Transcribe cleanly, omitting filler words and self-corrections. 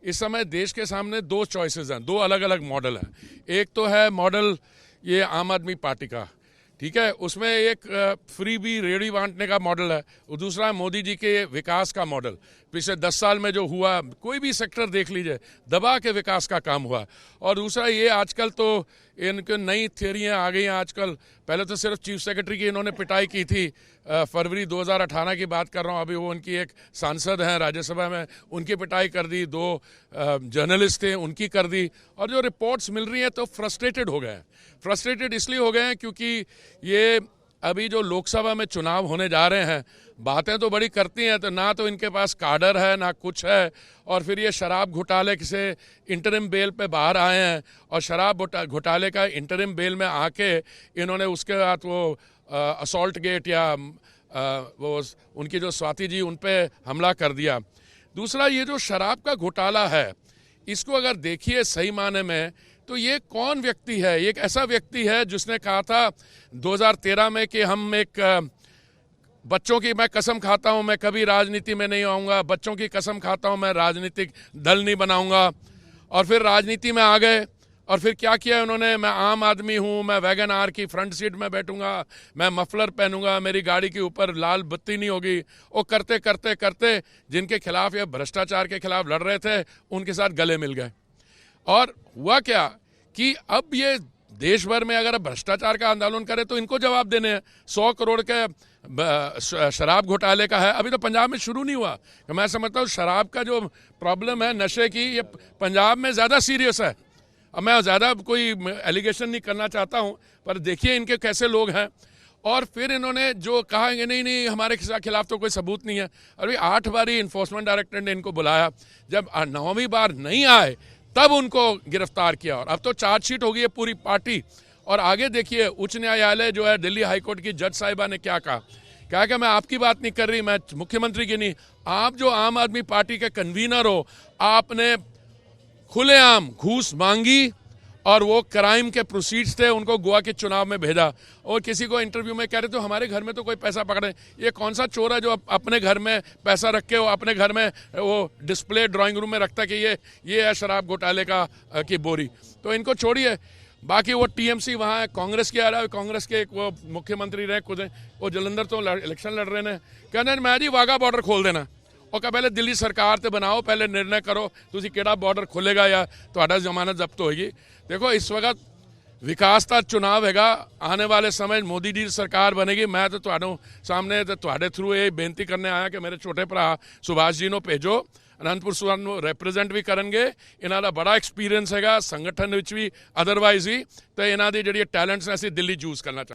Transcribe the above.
इस समय देश के सामने दो चॉइसेस हैं, दो अलग अलग मॉडल हैं। एक तो है मॉडल ये आम आदमी पार्टी का, ठीक है, उसमें एक फ्री बी रेडी बांटने का मॉडल है, और दूसरा है मोदी जी के विकास का मॉडल। पिछले 10 साल में जो हुआ, कोई भी सेक्टर देख लीजिए, दबा के विकास का काम हुआ। और दूसरा ये आजकल तो इनके नई थियरियाँ आ गई हैं आजकल। पहले तो सिर्फ चीफ सेक्रेटरी की इन्होंने पिटाई की थी, फरवरी 2018 की बात कर रहा हूँ। अभी वो उनकी एक सांसद हैं राज्यसभा में, उनकी पिटाई कर दी, दो जर्नलिस्ट थे उनकी कर दी। और जो रिपोर्ट्स मिल रही हैं तो फ्रस्ट्रेटेड हो गए हैं। फ्रस्ट्रेटेड इसलिए हो गए हैं क्योंकि ये अभी जो लोकसभा में चुनाव होने जा रहे हैं, बातें तो बड़ी करती हैं, तो ना तो इनके पास काडर है ना कुछ है। और फिर ये शराब घोटाले से इंटरिम बेल पे बाहर आए हैं, और शराब घोटाले का इंटरिम बेल में आके इन्होंने उसके बाद वो असॉल्ट गेट या वो उनकी जो स्वाति जी उन पे हमला कर दिया। दूसरा ये जो शराब का घोटाला है, इसको अगर देखिए सही माने में, तो ये कौन व्यक्ति है? ये एक ऐसा व्यक्ति है जिसने कहा था 2013 में कि हम एक बच्चों की मैं कसम खाता हूं मैं कभी राजनीति में नहीं आऊंगा, बच्चों की कसम खाता हूं मैं राजनीतिक दल नहीं बनाऊंगा। और फिर राजनीति में आ गए, और फिर क्या किया उन्होंने? मैं आम आदमी हूं, मैं वैगन आर की फ्रंट सीट में बैठूंगा, मैं मफलर पहनूंगा, मेरी गाड़ी के ऊपर लाल बत्ती नहीं होगी। वो करते करते करते जिनके खिलाफ ये भ्रष्टाचार के खिलाफ लड़ रहे थे, उनके साथ गले मिल गए। और हुआ क्या कि अब ये देश भर में अगर भ्रष्टाचार का आंदोलन करे तो इनको जवाब देने हैं। 100 करोड़ के शराब घोटाले का है, अभी तो पंजाब में शुरू नहीं हुआ। मैं समझता हूँ शराब का जो प्रॉब्लम है नशे की, ये पंजाब में ज़्यादा सीरियस है। अब मैं ज़्यादा कोई एलिगेशन नहीं करना चाहता हूँ, पर देखिए इनके कैसे लोग हैं। और फिर इन्होंने जो कहा कि नहीं नहीं हमारे खिलाफ तो कोई सबूत नहीं है। अभी 8 बारी इन्फोर्समेंट डायरेक्टर ने इनको बुलाया, जब 9वीं बार नहीं आए तब उनको गिरफ्तार किया। और अब तो चार्जशीट हो गई है पूरी पार्टी। और आगे देखिए उच्च न्यायालय जो है, दिल्ली हाईकोर्ट की जज साहिबा ने क्या कहा कि मैं आपकी बात नहीं कर रही, मैं मुख्यमंत्री की नहीं, आप जो आम आदमी पार्टी के कन्वीनर हो, आपने खुलेआम घूस मांगी और वो क्राइम के प्रोसीड्स थे, उनको गोवा के चुनाव में भेजा। और किसी को इंटरव्यू में कह रहे तो हमारे घर में तो कोई पैसा पकड़े, ये कौन सा चोर है जो अपने घर में पैसा रख के वो अपने घर में वो डिस्प्ले ड्राइंग रूम में रखता है कि ये है शराब घोटाले की बोरी। तो इनको छोड़िए, बाकी वो टीएमसी वहाँ है, कांग्रेस के आ रहा है, कांग्रेस के एक वो मुख्यमंत्री रहे खुद, वो जलंधर तो इलेक्शन लड़ रहे हैं, कहने मैं जी वाघा बॉर्डर खोल देना। और क्या पहले दिल्ली सरकार ते बनाओ, पहले निर्णय करो तुसी केड़ा बॉर्डर खुलेगा या तुहाडा जमानत जब्त होगी। देखो इस वक्त विकास का चुनाव हैगा, आने वाले समय मोदी जी सरकार बनेगी। मैं तो तुहाडे सामने तुहाडे थ्रू ये बेनती करने आया कि मेरे छोटे भरा सुभाष जी नो भेजो, अनंतपुर सूबा रिप्रेजेंट भी करेंगे। इन्हां दा बड़ा एक्सपीरियंस हैगा संगठन विच भी, अदरवाइज ही, तो इन्हां दी जिहड़ी टैलेंट्स ने असीं दिल्ली चूज करना चाहते।